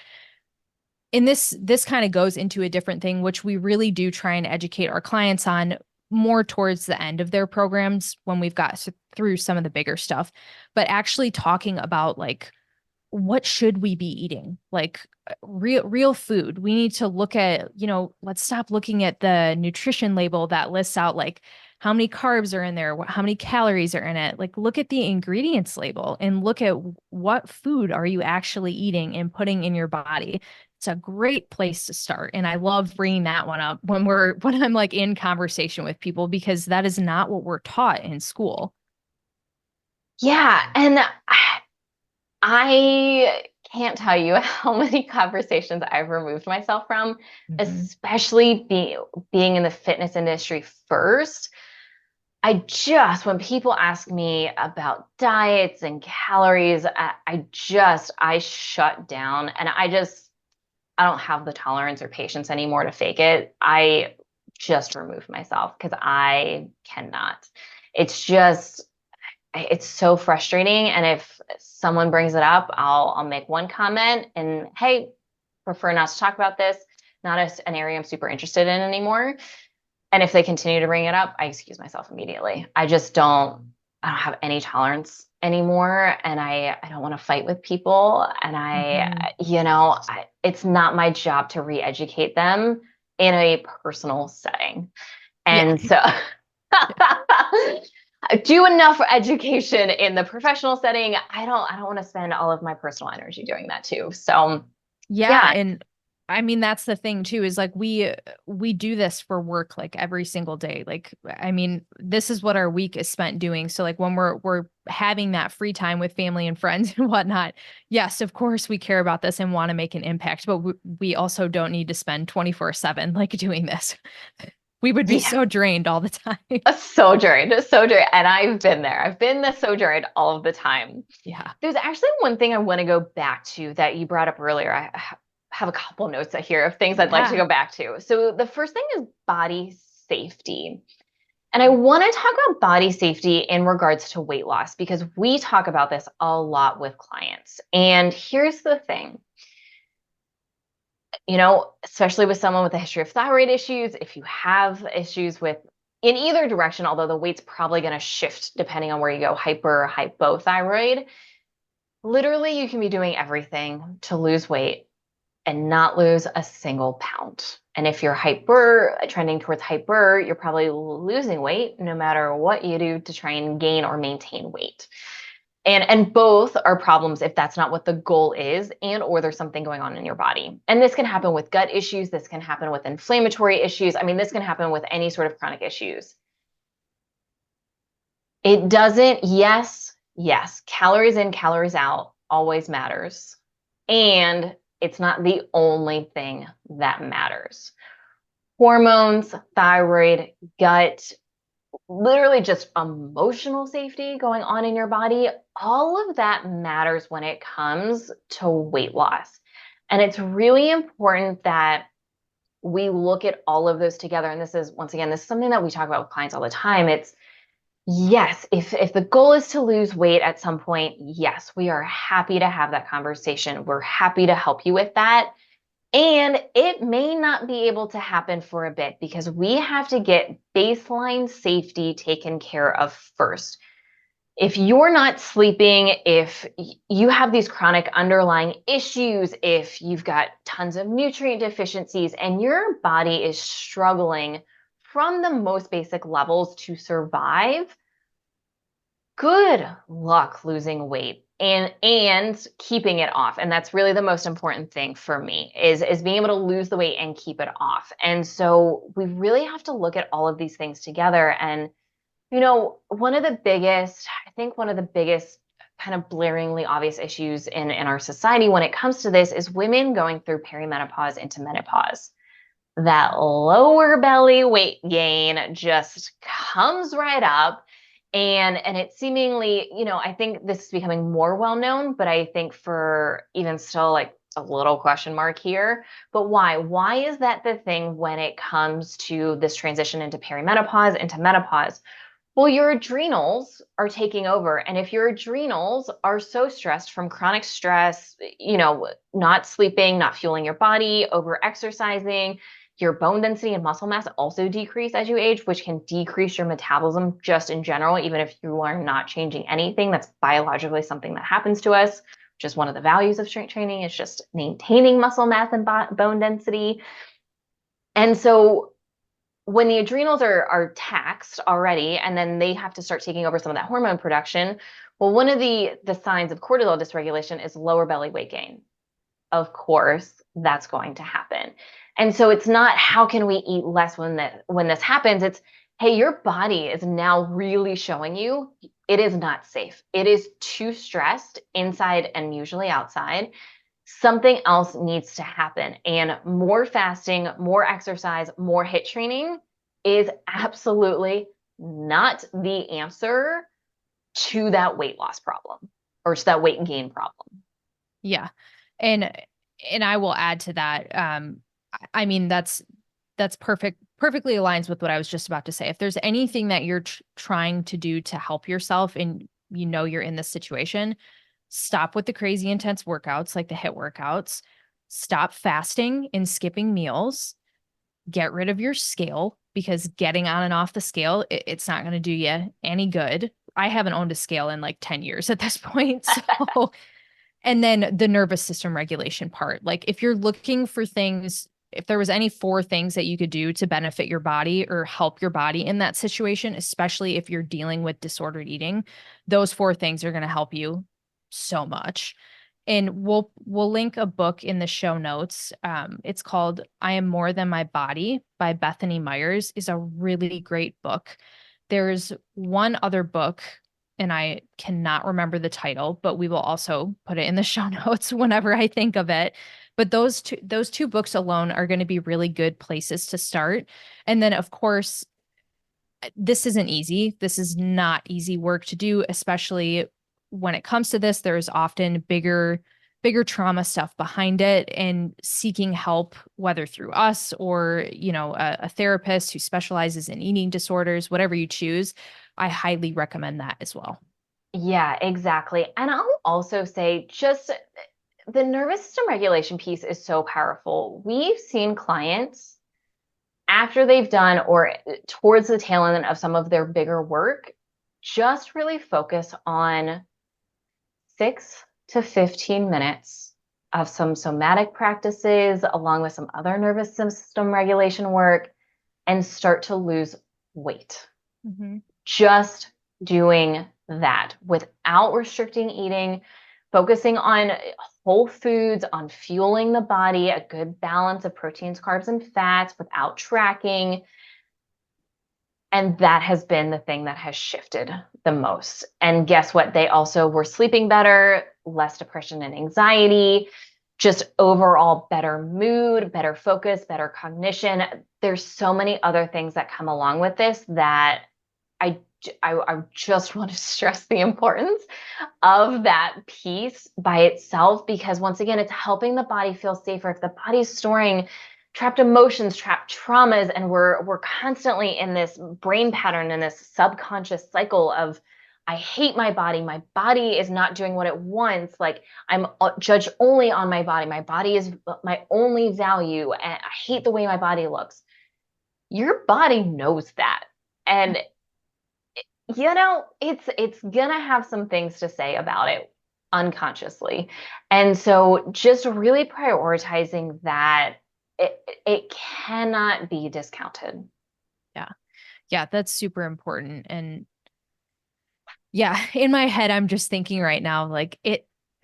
and this kind of goes into a different thing, which we really do try and educate our clients on more towards the end of their programs when we've got through some of the bigger stuff, but actually talking about like what should we be eating? Like real food. We need to look at, let's stop looking at the nutrition label that lists out like how many carbs are in there, how many calories are in it. Like look at the ingredients label and look at what food are you actually eating and putting in your body. It's a great place to start. And I love bringing that one up when I'm like in conversation with people, because that is not what we're taught in school. Yeah. And I can't tell you how many conversations I've removed myself from, Mhm. especially being in the fitness industry first. When people ask me about diets and calories, I shut down, and I don't have the tolerance or patience anymore to fake it. I just remove myself because I cannot. It's just, it's so frustrating. And if someone brings it up, I'll make one comment and, hey, prefer not to talk about this. Not an area I'm super interested in anymore. And if they continue to bring it up, I excuse myself immediately. I don't have any tolerance anymore. And I don't want to fight with people. And Mhm. it's not my job to re-educate them in a personal setting. Yeah. And so do enough education in the professional setting. I don't want to spend all of my personal energy doing that too. So Yeah, yeah, and I mean that's the thing too, is like we do this for work like every single day. Like I mean, this is what our week is spent doing. So like when we're having that free time with family and friends and whatnot, yes, of course we care about this and want to make an impact, but we also don't need to spend 24/7 like doing this. We would be yeah. so drained all the time. So drained, so drained. And I've been there. I've been the so drained all of the time. Yeah. There's actually one thing I want to go back to that you brought up earlier. Have a couple notes here of things I'd like to Yeah. go back to. So the first thing is body safety. And I want to talk about body safety in regards to weight loss because we talk about this a lot with clients. And here's the thing, especially with someone with a history of thyroid issues, if you have issues with in either direction, although the weight's probably going to shift depending on where you go, hyper or hypothyroid, literally you can be doing everything to lose weight and not lose a single pound. And if you're hyper, trending towards hyper, you're probably losing weight no matter what you do to try and gain or maintain weight. And both are problems if that's not what the goal is, and or there's something going on in your body. And this can happen with gut issues, this can happen with inflammatory issues. I mean, this can happen with any sort of chronic issues. It doesn't, yes, calories in, calories out always matters. And it's not the only thing that matters. Hormones, thyroid, gut, literally just emotional safety going on in your body, all of that matters when it comes to weight loss. And it's really important that we look at all of those together. And this is, once again, this is something that we talk about with clients all the time. It's yes, if the goal is to lose weight at some point, yes, we are happy to have that conversation. We're happy to help you with that. And it may not be able to happen for a bit because we have to get baseline safety taken care of first. If you're not sleeping, if you have these chronic underlying issues, if you've got tons of nutrient deficiencies and your body is struggling from the most basic levels to survive, good luck losing weight and keeping it off. And that's really the most important thing for me is being able to lose the weight and keep it off. And so we really have to look at all of these things together. And one of the biggest kind of blaringly obvious issues in our society when it comes to this is women going through perimenopause into menopause. That lower belly weight gain just comes right up, and it seemingly, I think this is becoming more well known, but I think for even still like a little question mark here. But why is that the thing when it comes to this transition into perimenopause, into menopause? Well, your adrenals are taking over. And if your adrenals are so stressed from chronic stress, not sleeping, not fueling your body, over exercising, your bone density and muscle mass also decrease as you age, which can decrease your metabolism just in general, even if you are not changing anything. That's biologically something that happens to us. Just one of the values of strength training is just maintaining muscle mass and bone density. And so when the adrenals are taxed already, and then they have to start taking over some of that hormone production, well, one of the signs of cortisol dysregulation is lower belly weight gain. Of course, that's going to happen. And so it's not how can we eat less when this happens, it's hey, your body is now really showing you it is not safe. It is too stressed inside and usually outside. Something else needs to happen. And more fasting, more exercise, more HIIT training is absolutely not the answer to that weight loss problem or to that weight gain problem. Yeah. And I will add to that. I mean, that's perfectly aligns with what I was just about to say. If there's anything that you're trying to do to help yourself and you're in this situation, stop with the crazy intense workouts like the HIIT workouts. Stop fasting and skipping meals. Get rid of your scale because getting on and off the scale, it's not going to do you any good. I haven't owned a scale in like 10 years at this point. So, and then the nervous system regulation part. Like if you're looking for things, if there was any 4 things that you could do to benefit your body or help your body in that situation, especially if you're dealing with disordered eating, those 4 things are going to help you so much. And we'll link a book in the show notes. It's called I Am More Than My Body by Bethany Myers. Is a really great book. There's one other book, and I cannot remember the title, but we will also put it in the show notes whenever I think of it. But those two books alone are going to be really good places to start. And then of course, this isn't easy. This is not easy work to do, especially when it comes to this. There's often bigger trauma stuff behind it, and seeking help, whether through us or, a therapist who specializes in eating disorders, whatever you choose, I highly recommend that as well. Yeah, exactly. And I'll also say just the nervous system regulation piece is so powerful. We've seen clients after they've done or towards the tail end of some of their bigger work, just really focus on 6 to 15 minutes of some somatic practices along with some other nervous system regulation work and start to lose weight. Mm-hmm. Just doing that without restricting eating, focusing on whole foods, on fueling the body, a good balance of proteins, carbs, and fats without tracking. And that has been the thing that has shifted the most. And guess what? They also were sleeping better, less depression and anxiety, just overall better mood, better focus, better cognition. There's so many other things that come along with this that I I just want to stress the importance of that piece by itself, because once again, it's helping the body feel safer. If the body's storing trapped emotions, trapped traumas, and we're constantly in this brain pattern, in this subconscious cycle of I hate my body is not doing what it wants, like I'm judged only on my body is my only value, and I hate the way my body looks. Your body knows that. And it's gonna have some things to say about it unconsciously. And so just really prioritizing that, it cannot be discounted. Yeah. Yeah, that's super important. And yeah, in my head, I'm just thinking right now, like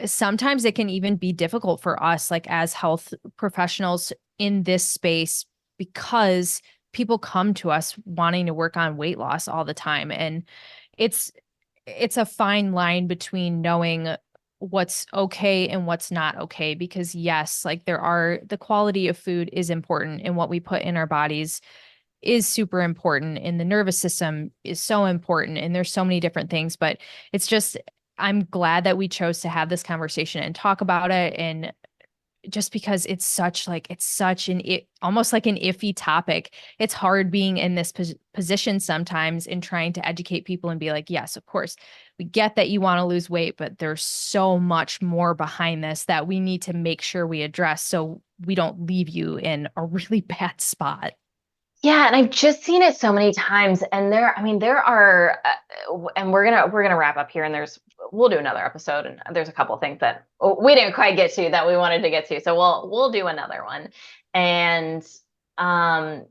sometimes it can even be difficult for us, like as health professionals in this space, because people come to us wanting to work on weight loss all the time. And it's, it's a fine line between knowing what's okay and what's not okay. Because yes, like the quality of food is important, and what we put in our bodies is super important, and the nervous system is so important, and there's so many different things. But it's just, I'm glad that we chose to have this conversation and talk about it. And just because it's such almost like an iffy topic. It's hard being in this position sometimes in trying to educate people and be like, yes, of course, we get that you want to lose weight, but there's so much more behind this that we need to make sure we address so we don't leave you in a really bad spot. Yeah, and I've just seen it so many times, and I mean, there are, and we're gonna wrap up here, and we'll do another episode, and there's a couple things that we didn't quite get to that we wanted to get to, so we'll do another one, and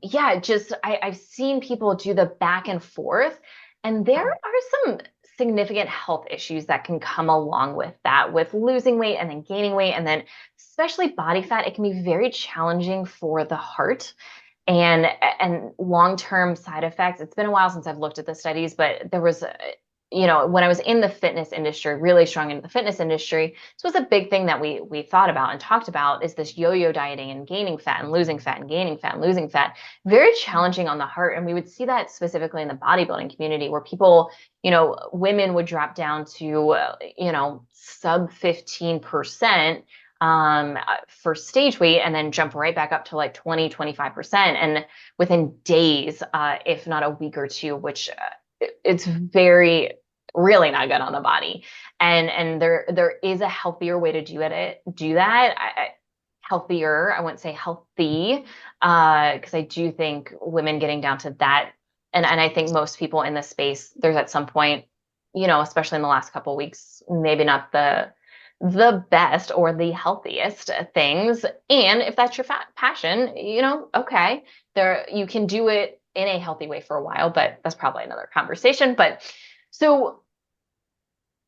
yeah, just I've seen people do the back and forth, and there are some significant health issues that can come along with that, with losing weight and then gaining weight, and then especially body fat. It can be very challenging for the heart and long-term side effects. It's been a while since I've looked at the studies, but there was, when I was in the fitness industry, really strong into the fitness industry, this was a big thing that we thought about and talked about, is this yo-yo dieting and gaining fat and losing fat and gaining fat and losing fat. Very challenging on the heart. And we would see that specifically in the bodybuilding community, where people, women would drop down to, sub 15% for stage weight, and then jump right back up to like 20, 25%. And within days, if not a week or two, which it's really not good on the body. And there is a healthier way to do that. Healthier, I wouldn't say healthy, because I do think women getting down to that, and I think most people in this space, there's at some point, especially in the last couple of weeks, maybe not the best or the healthiest things. And if that's your passion, okay, you can do it in a healthy way for a while, but that's probably another conversation. But so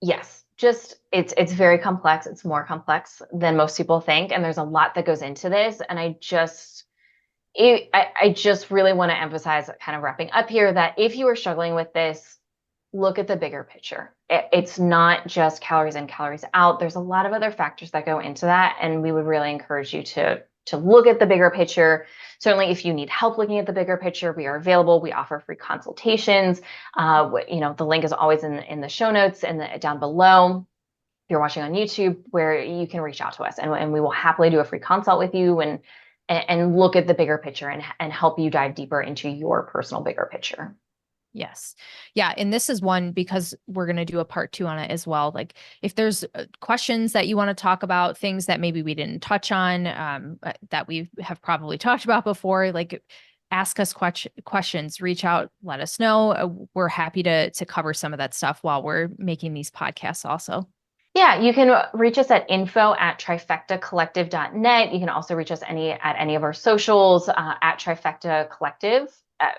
yes, just it's very complex. It's more complex than most people think. And there's a lot that goes into this. And I just really want to emphasize, kind of wrapping up here, that if you are struggling with this, look at the bigger picture. It's not just calories in, calories out. There's a lot of other factors that go into that. And we would really encourage you to look at the bigger picture. Certainly, if you need help looking at the bigger picture, we are available. We offer free consultations. The link is always in the show notes and down below. If you're watching on YouTube, where you can reach out to us, and we will happily do a free consult with you and look at the bigger picture and help you dive deeper into your personal bigger picture. Yes. Yeah. And this is one, because we're going to do a part 2 on it as well. Like, if there's questions that you want to talk about, things that maybe we didn't touch on, that we have probably talked about before, like, ask us questions, reach out, let us know. We're happy to cover some of that stuff while we're making these podcasts also. Yeah, you can reach us at info@trifectacollective.net. You can also reach us at any of our socials, at Trifecta Collective.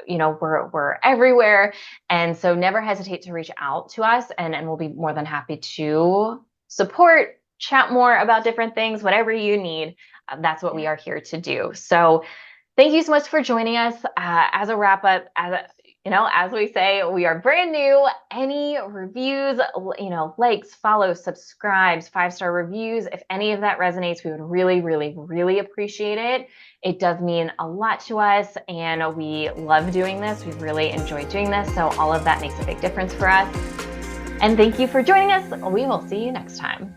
We're everywhere. And so never hesitate to reach out to us, and we'll be more than happy to support, chat more about different things, whatever you need. That's what we are here to do. So thank you so much for joining us. As a wrap up, as we say, we are brand new. Any reviews, likes, follows, subscribes, 5-star reviews, if any of that resonates, we would really, really, really appreciate it. It does mean a lot to us, and we love doing this. We really enjoy doing this. So all of that makes a big difference for us. And thank you for joining us. We will see you next time.